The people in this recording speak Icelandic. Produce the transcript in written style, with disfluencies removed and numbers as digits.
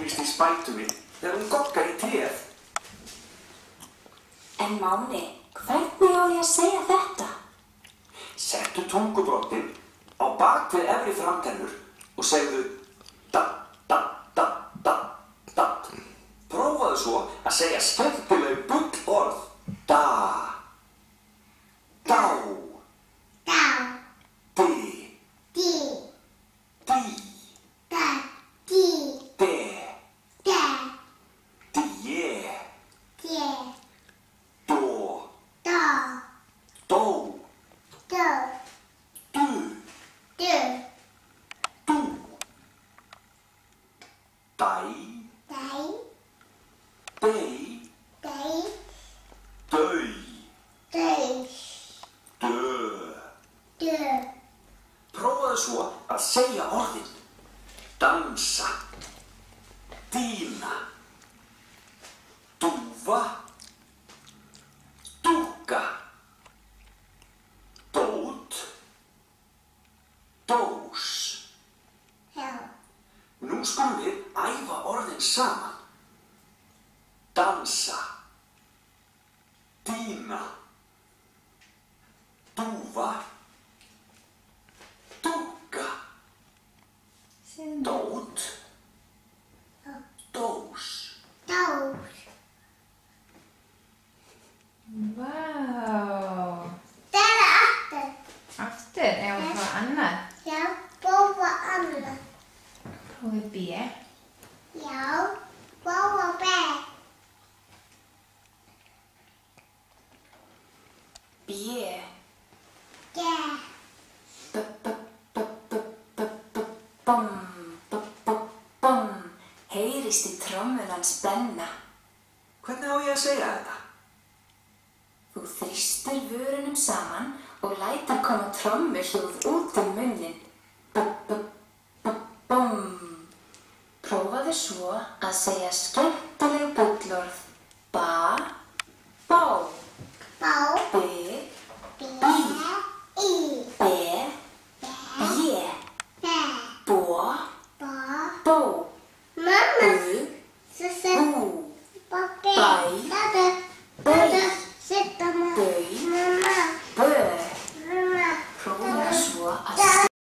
víst í spætunni þegar hún goggar í tréð. En Máni, hvernig á ég að segja þetta? Settu tungubroddinn á bak við efri framtennur og segðu datt, datt, datt, datt, datt. Prófaðu svo að segja skemmtileg bullorð. Da, dá, di, dí, de, die, dó, dó, du, dú, dæ, dei, dau, dö. Prófaðu svo að segja orðin. Dansa, dýna, dúfa, dúkka, dót, dós. Nú skulum við æfa orðin saman. Dansa, dýna, dúfa, dúkka, dót, dós. Vá. Aftur, ef við fá annað. Prófið B. B. Bum. Heyrist í trommunans spenna. Hvernig á ég að segja þetta? Þú þrýstir vörunum saman og lætur koma trommuhljóð út munnin. Bum. Prófaðu svo að segja